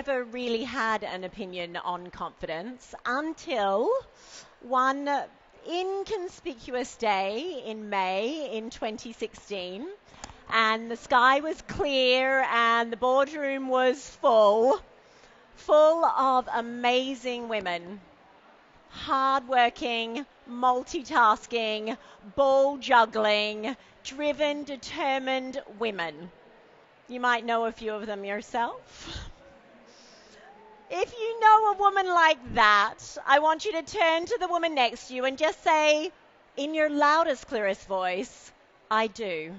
never really had an opinion on confidence until one inconspicuous day in May in 2016, and the sky was clear and the boardroom was full of amazing women, hardworking, multitasking, ball juggling, driven, determined women. You might know a few of them yourself. If you know a woman like that, I want you to turn to the woman next to you and just say, in your loudest, clearest voice, I do.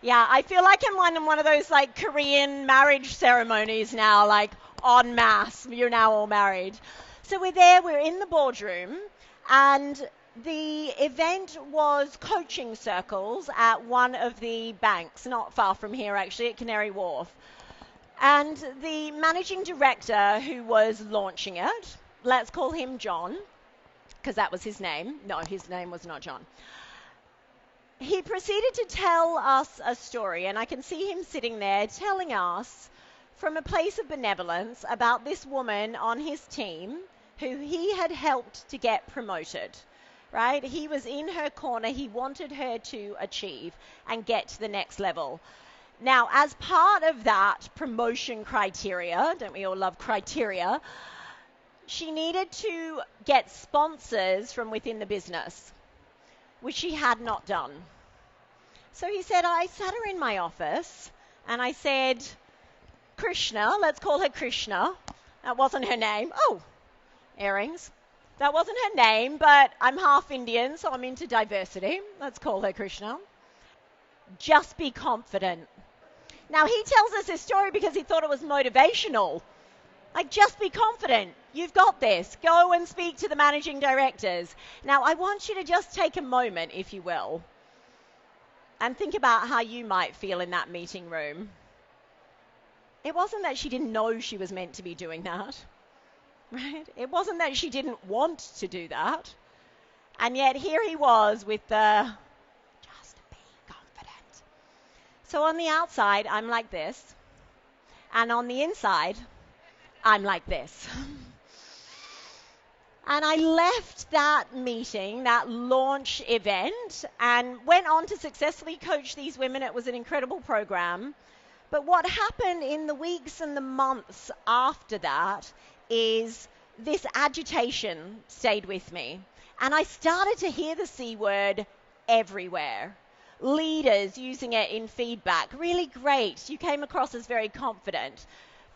Yeah, I feel like I'm in one of those like Korean marriage ceremonies now, like en masse, you're now all married. So we're in the boardroom, and the event was coaching circles at one of the banks, not far from here actually, at Canary Wharf. And the managing director who was launching it, let's call him John, because that was his name. No, his name was not John. He proceeded to tell us a story, and I can see him sitting there telling us from a place of benevolence about this woman on his team who he had helped to get promoted, right? He was in her corner. He wanted her to achieve and get to the next level. Now, as part of that promotion criteria, don't we all love criteria, she needed to get sponsors from within the business, which she had not done. So he said, I sat her in my office and I said, Krishna, let's call her Krishna. That wasn't her name. Oh, earrings. That wasn't her name, but I'm half Indian, so I'm into diversity. Let's call her Krishna. Just be confident. Now, he tells us this story because he thought it was motivational. Like, just be confident. You've got this. Go and speak to the managing directors. Now, I want you to just take a moment, if you will, and think about how you might feel in that meeting room. It wasn't that she didn't know she was meant to be doing that, right? It wasn't that she didn't want to do that. And yet here he was with the just be confident. So on the outside, I'm like this. And on the inside, I'm like this. And I left that meeting, that launch event, and went on to successfully coach these women. It was an incredible program. But what happened in the weeks and the months after that is this agitation stayed with me. And I started to hear the C word everywhere. Leaders using it in feedback. Really great. You came across as very confident.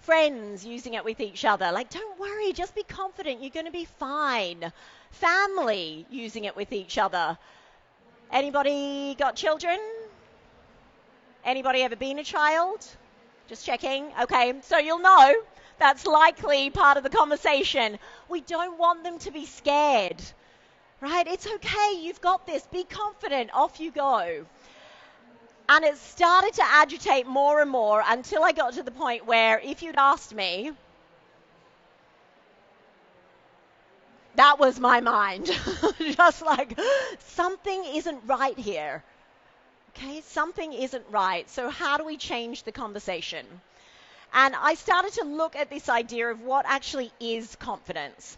Friends using it with each other. Like, don't worry, just be confident. You're going to be fine. Family using it with each other. Anybody got children? Anybody ever been a child? Just checking. Okay, so you'll know that's likely part of the conversation. We don't want them to be scared, right? It's okay. You've got this. Be confident. Off you go. And it started to agitate more and more until I got to the point where if you'd asked me, that was my mind. Just like, something isn't right here. Okay, something isn't right. So how do we change the conversation? And I started to look at this idea of what actually is confidence.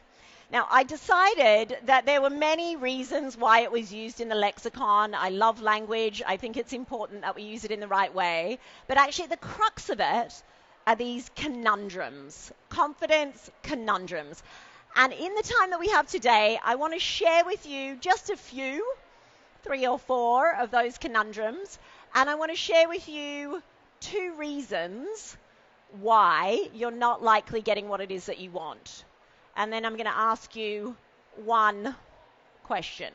Now, I decided that there were many reasons why it was used in the lexicon. I love language. I think it's important that we use it in the right way. But actually, the crux of it are these conundrums, confidence conundrums. And in the time that we have today, I want to share with you just a few, 3 or 4 of those conundrums. And I want to share with you 2 reasons why you're not likely getting what it is that you want. And then I'm going to ask you 1 question.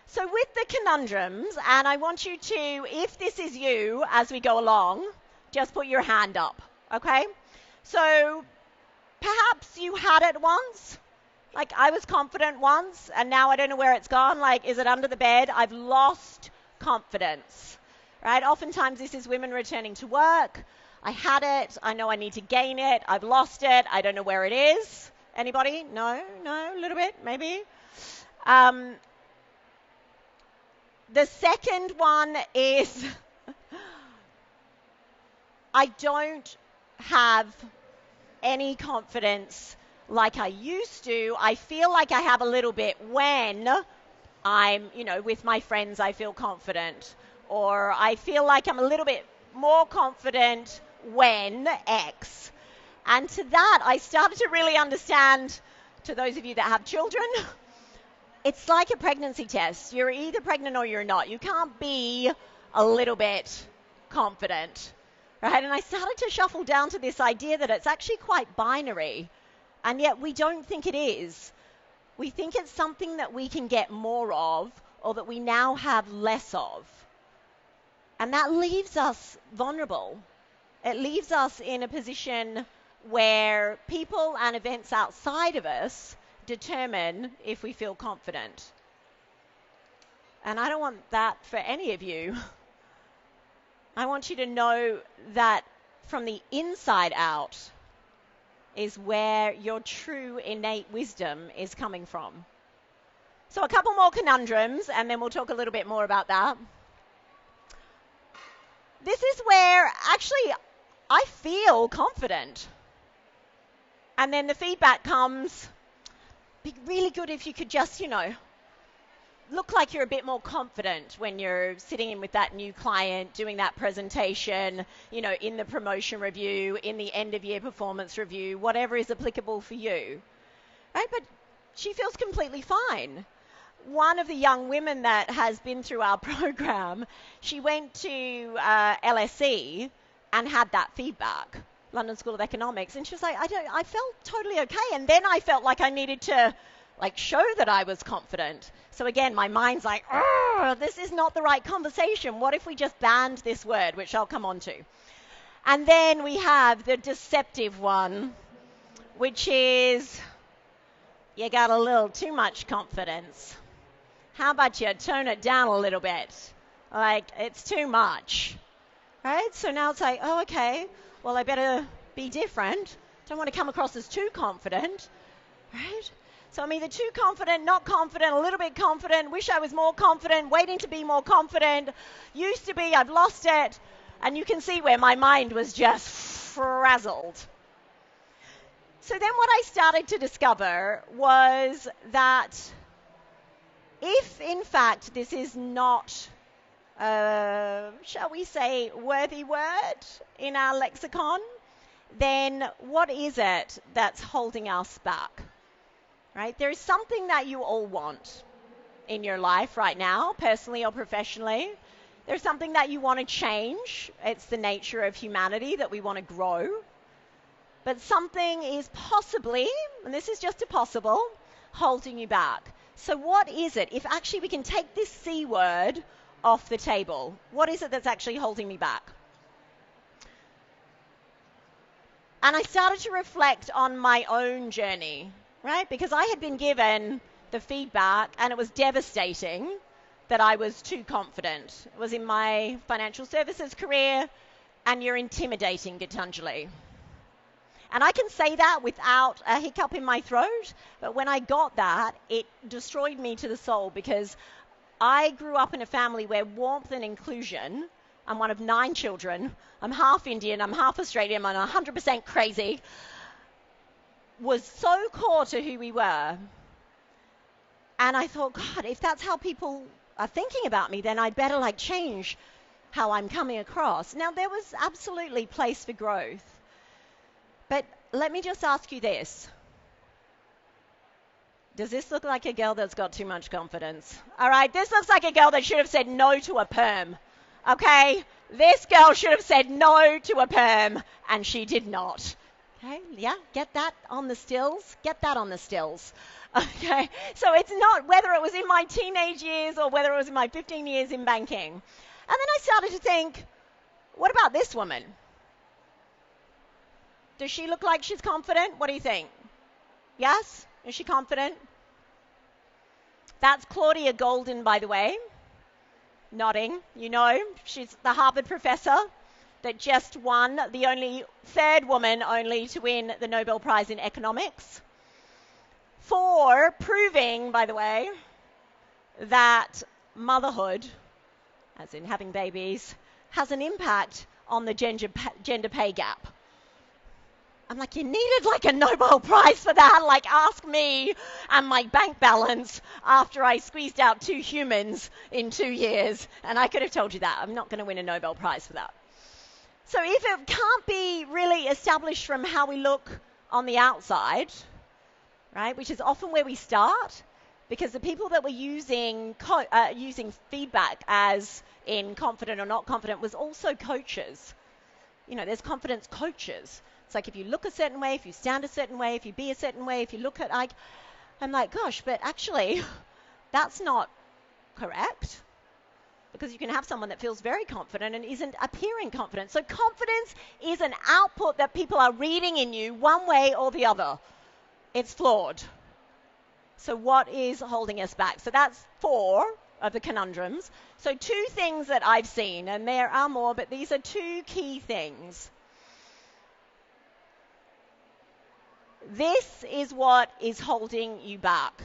So with the conundrums, and I want you to, if this is you as we go along, just put your hand up, okay? So perhaps you had it once. Like, I was confident once, and now I don't know where it's gone. Like, is it under the bed? I've lost confidence, right? Oftentimes this is women returning to work. I had it. I know I need to gain it. I've lost it. I don't know where it is. Anybody? No, a little bit, maybe. The second one is I don't have any confidence like I used to. I feel like I have a little bit when I'm, with my friends, I feel confident. Or I feel like I'm a little bit more confident when X. And to that, I started to really understand, to those of you that have children, it's like a pregnancy test. You're either pregnant or you're not. You can't be a little bit confident, right? And I started to shuffle down to this idea that it's actually quite binary, and yet we don't think it is. We think it's something that we can get more of or that we now have less of. And that leaves us vulnerable. It leaves us in a position where people and events outside of us determine if we feel confident. And I don't want that for any of you. I want you to know that from the inside out is where your true innate wisdom is coming from. So a couple more conundrums, and then we'll talk a little bit more about that. This is where actually I feel confident. And then the feedback comes, be really good if you could just, look like you're a bit more confident when you're sitting in with that new client, doing that presentation, in the promotion review, in the end of year performance review, whatever is applicable for you, right? But she feels completely fine. One of the young women that has been through our program, she went to LSE and had that feedback, London School of Economics, and she was like, I felt totally okay, and then I felt like I needed to show that I was confident. So again, my mind's like, this is not the right conversation. What if we just banned this word, which I'll come on to? And then we have the deceptive one, which is you got a little too much confidence. How about you tone it down a little bit? It's too much, right? So now it's like, okay, well, I better be different. Don't want to come across as too confident, right? So I'm either too confident, not confident, a little bit confident, wish I was more confident, waiting to be more confident, used to be, I've lost it. And you can see where my mind was just frazzled. So then what I started to discover was that if, in fact, this is not, shall we say, worthy word in our lexicon, then what is it that's holding us back? Right? There is something that you all want in your life right now, personally or professionally. There's something that you want to change. It's the nature of humanity that we want to grow. But something is possibly, and this is just a possible, holding you back. So what is it? If actually we can take this C word off the table, what is it that's actually holding me back? And I started to reflect on my own journey, right? Because I had been given the feedback and it was devastating that I was too confident. It was in my financial services career, and you're intimidating, Gitanjali. And I can say that without a hiccup in my throat, but when I got that, it destroyed me to the soul, because I grew up in a family where warmth and inclusion, I'm one of 9 children, I'm half Indian, I'm half Australian, I'm 100% crazy, was so core to who we were. And I thought, God, if that's how people are thinking about me, then I'd better change how I'm coming across. Now, there was absolutely place for growth. But let me just ask you this. Does this look like a girl that's got too much confidence? All right, this looks like a girl that should have said no to a perm. Okay, this girl should have said no to a perm, and she did not. Okay, yeah, get that on the stills. Get that on the stills. Okay, so it's not whether it was in my teenage years or whether it was in my 15 years in banking. And then I started to think, what about this woman? Does she look like she's confident? What do you think? Yes? Is she confident? That's Claudia Golden, by the way. Nodding. You know, she's the Harvard professor that just won, the only third woman only to win the Nobel Prize in economics, for proving, by the way, that motherhood, as in having babies, has an impact on the gender pay gap. I'm like, you needed like a Nobel Prize for that? Like, ask me and my bank balance after I squeezed out 2 humans in 2 years, and I could have told you that. I'm not going to win a Nobel Prize for that. So if it can't be really established from how we look on the outside, right, which is often where we start, because the people that were using feedback as in confident or not confident was also coaches. You know, there's confidence coaches. It's like if you look a certain way, if you stand a certain way, if you be a certain way, if you look at, like, I'm like, gosh, but actually, that's not correct. Because you can have someone that feels very confident and isn't appearing confident. So confidence is an output that people are reading in you one way or the other. It's flawed. So what is holding us back? So that's 4 of the conundrums. So 2 things that I've seen, and there are more, but these are 2 key things. This is what is holding you back.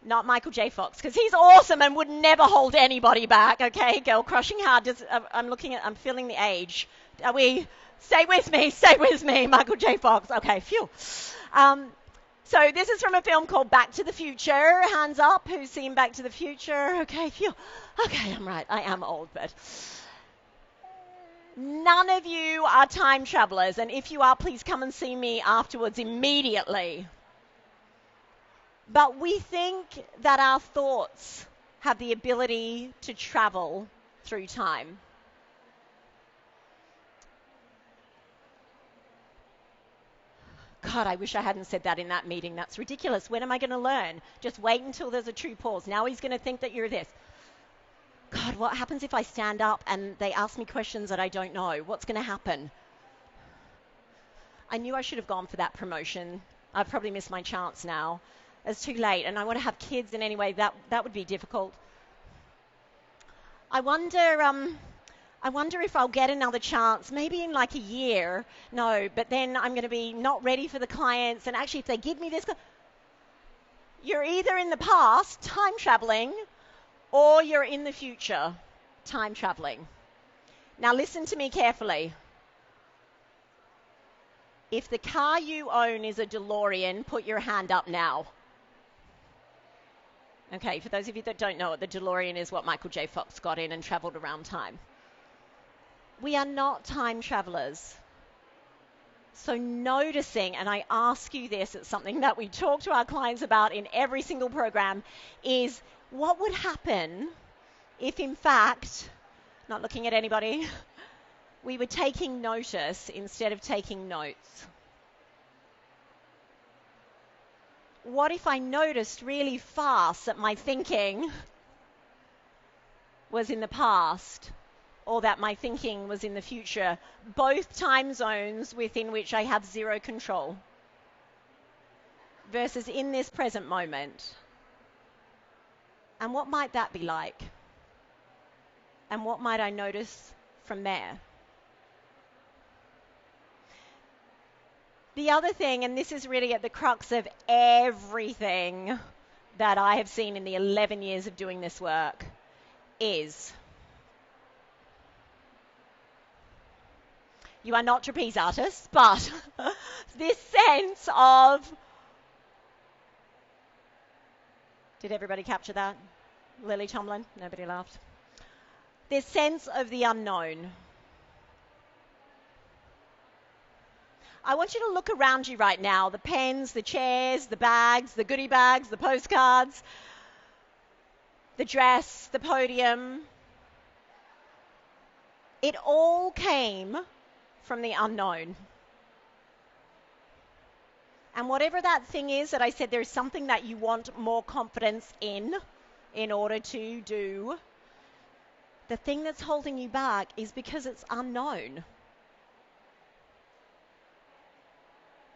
Not Michael J. Fox, because he's awesome and would never hold anybody back, okay? Girl crushing hard. I'm feeling the age. Are we? Stay with me, Michael J. Fox. Okay, phew. So this is from a film called Back to the Future. Hands up, who's seen Back to the Future? Okay, phew. Okay, I'm right. I am old, but none of you are time travelers, and if you are, please come and see me afterwards immediately. But we think that our thoughts have the ability to travel through time. God, I wish I hadn't said that in that meeting. That's ridiculous. When am I going to learn? Just wait until there's a true pause. Now he's going to think that you're this. God, what happens if I stand up and they ask me questions that I don't know? What's going to happen? I knew I should have gone for that promotion. I've probably missed my chance now. It's too late, and I want to have kids, and anyway, that would be difficult. I wonder if I'll get another chance, maybe in like a year. No, but then I'm going to be not ready for the clients, and actually if they give me this, you're either in the past, time traveling, or you're in the future, time traveling. Now listen to me carefully. If the car you own is a DeLorean, put your hand up now. Okay, for those of you that don't know it, the DeLorean is what Michael J. Fox got in and traveled around time. We are not time travelers. So noticing, and I ask you this, it's something that we talk to our clients about in every single program, is what would happen if, in fact, not looking at anybody, we were taking notice instead of taking notes? What if I noticed really fast that my thinking was in the past or that my thinking was in the future, both time zones within which I have zero control, versus in this present moment? And what might that be like? And what might I notice from there? The other thing, and this is really at the crux of everything that I have seen in the 11 years of doing this work, is you are not trapeze artists, but this sense of, did everybody capture that? Lily Tomlin? Nobody laughed. This sense of the unknown. I want you to look around you right now, the pens, the chairs, the bags, the goodie bags, the postcards, the dress, the podium. It all came from the unknown. And whatever that thing is that I said, there's something that you want more confidence in order to do, the thing that's holding you back is because it's unknown.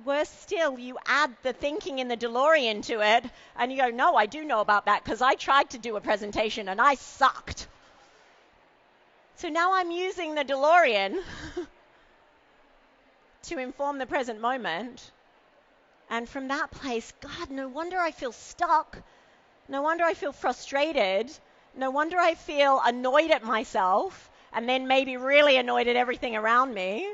Worse still, you add the thinking in the DeLorean to it, and you go, no, I do know about that because I tried to do a presentation and I sucked. So now I'm using the DeLorean to inform the present moment. And from that place, God, no wonder I feel stuck. No wonder I feel frustrated. No wonder I feel annoyed at myself and then maybe really annoyed at everything around me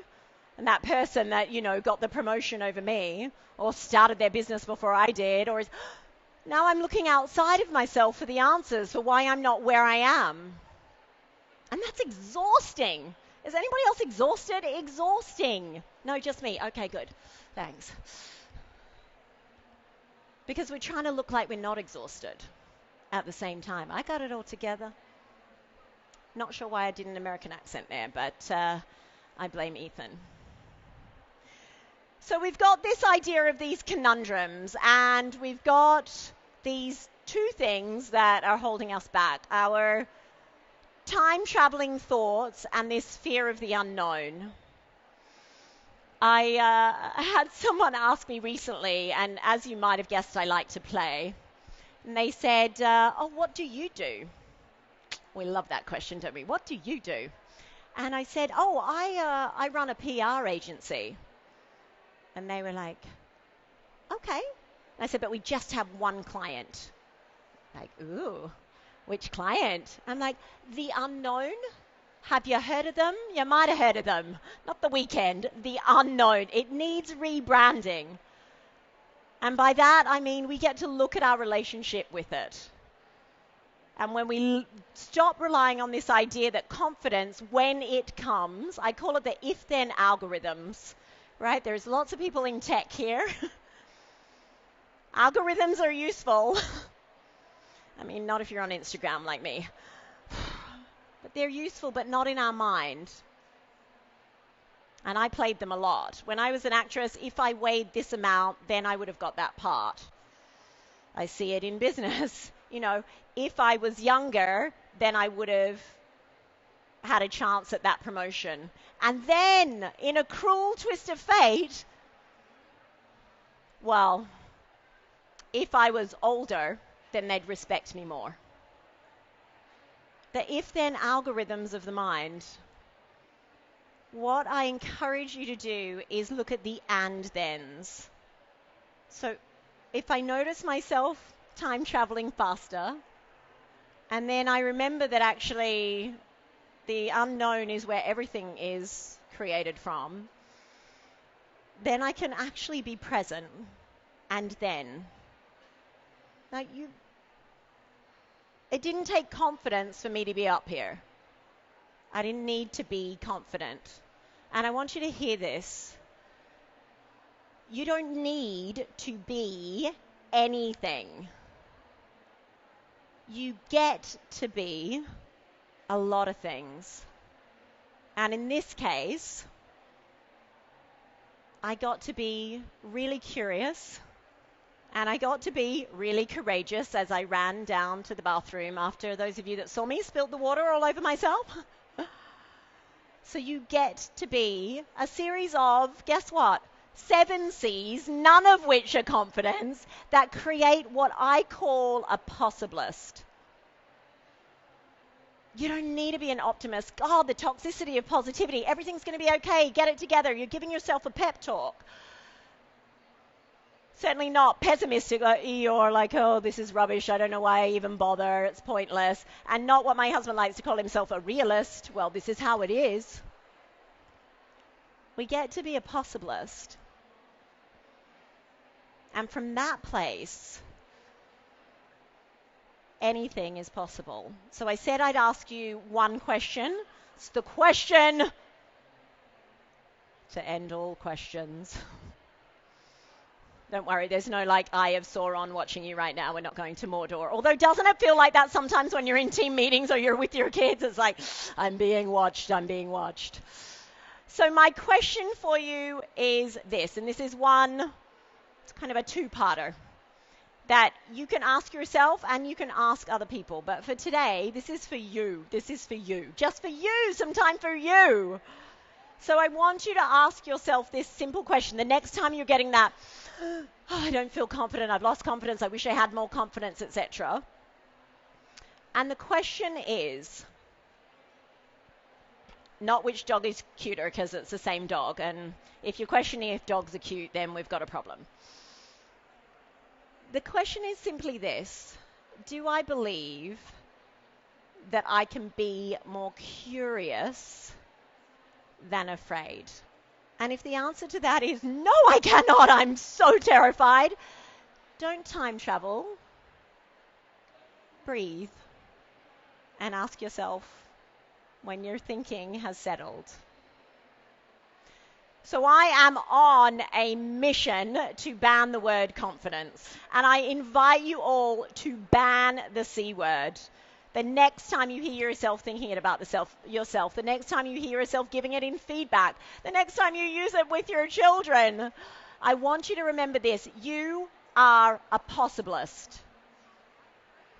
and that person that, got the promotion over me or started their business before I did, or now I'm looking outside of myself for the answers for why I'm not where I am. And that's exhausting. Is anybody else exhausted? Exhausting. No, just me. Okay, good. Thanks. Because we're trying to look like we're not exhausted at the same time. I got it all together. Not sure why I did an American accent there, but I blame Ethan. So we've got this idea of these conundrums, and we've got these two things that are holding us back. Our time-traveling thoughts and this fear of the unknown. I had someone ask me recently, and as you might have guessed, I like to play. And they said, what do you do? We love that question, don't we? What do you do? And I said, I run a PR agency. And they were like, okay. And I said, but we just have one client. Like, ooh, which client? I'm like, The Unknown. Have you heard of them? You might have heard of them. Not The Weeknd, The Unknown. It needs rebranding. And by that, I mean we get to look at our relationship with it. And when we stop relying on this idea that confidence, when it comes, I call it the if-then algorithms, right? There's lots of people in tech here. Algorithms are useful. I mean, not if you're on Instagram like me. But they're useful, but not in our mind. And I played them a lot. When I was an actress, if I weighed this amount, then I would have got that part. I see it in business. If I was younger, then I would have had a chance at that promotion. And then, in a cruel twist of fate, well, if I was older, then they'd respect me more. The if-then algorithms of the mind. What I encourage you to do is look at the and-thens. So if I notice myself time traveling faster, and then I remember that actually the unknown is where everything is created from, then I can actually be present. And then. Now, it didn't take confidence for me to be up here. I didn't need to be confident. And I want you to hear this. You don't need to be anything. You get to be a lot of things. And in this case, I got to be really curious, and I got to be really courageous as I ran down to the bathroom after those of you that saw me spilled the water all over myself. So you get to be a series of, guess what? 7 C's, none of which are confidence, that create what I call a possibilist. You don't need to be an optimist. God, the toxicity of positivity. Everything's going to be okay. Get it together. You're giving yourself a pep talk. Certainly not pessimistic or like, oh, this is rubbish. I don't know why I even bother. It's pointless. And not what my husband likes to call himself, a realist. Well, this is how it is. We get to be a possibilist. And from that place, anything is possible. So I said I'd ask you one question. It's the question to end all questions. Don't worry, there's no eye of Sauron watching you right now. We're not going to Mordor. Although doesn't it feel like that sometimes when you're in team meetings or you're with your kids? It's like, I'm being watched, I'm being watched. So my question for you is this, and this is it's kind of a two-parter that you can ask yourself and you can ask other people. But for today, this is for you. This is for you. Just for you, some time for you. So I want you to ask yourself this simple question. The next time you're getting that, oh, I don't feel confident, I've lost confidence, I wish I had more confidence, etc. And the question is, not which dog is cuter, because it's the same dog. And if you're questioning if dogs are cute, then we've got a problem. The question is simply this: do I believe that I can be more curious than afraid? And if the answer to that is no, I cannot, I'm so terrified, don't time travel. Breathe and ask yourself when your thinking has settled. So I am on a mission to ban the word confidence. And I invite you all to ban the C word. The next time you hear yourself thinking it about yourself, the next time you hear yourself giving it in feedback, the next time you use it with your children, I want you to remember this. You are a possibilist.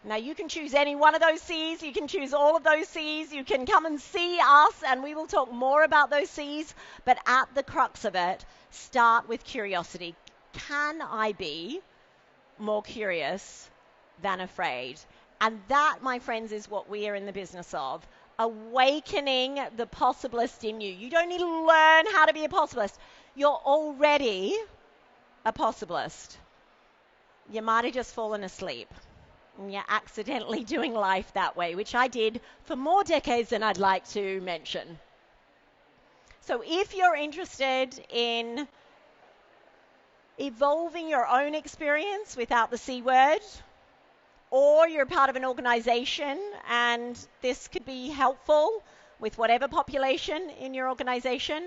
Now, you can choose any one of those C's. You can choose all of those C's. You can come and see us, and we will talk more about those C's. But at the crux of it, start with curiosity. Can I be more curious than afraid? And that, my friends, is what we are in the business of. Awakening the possibilist in you. You don't need to learn how to be a possibilist. You're already a possibilist. You might have just fallen asleep. And you're accidentally doing life that way, which I did for more decades than I'd like to mention. So if you're interested in evolving your own experience without the C word, or you're part of an organization and this could be helpful with whatever population in your organization,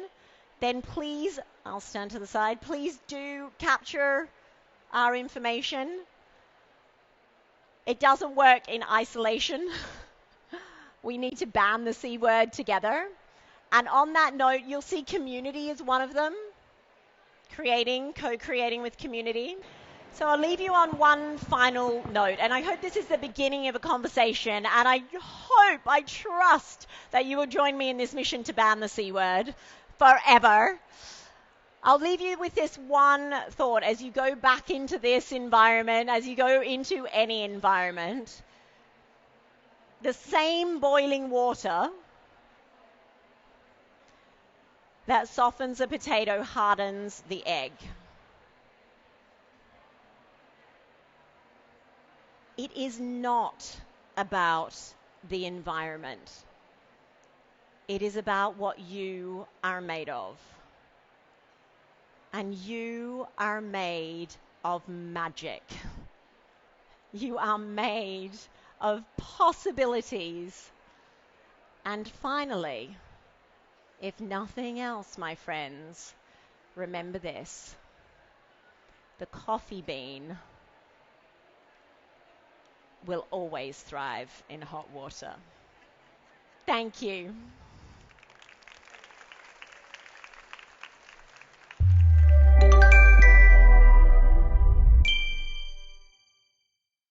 then please, I'll stand to the side, please do capture our information. It doesn't work in isolation. We need to ban the C word together. And on that note, you'll see community is one of them. Co-creating with community. So I'll leave you on one final note. And I hope this is the beginning of a conversation. And I trust that you will join me in this mission to ban the C word forever. I'll leave you with this one thought as you go back into this environment, as you go into any environment. The same boiling water that softens a potato hardens the egg. It is not about the environment. It is about what you are made of. And you are made of magic. You are made of possibilities. And finally, if nothing else, my friends, remember this. The coffee bean will always thrive in hot water. Thank you.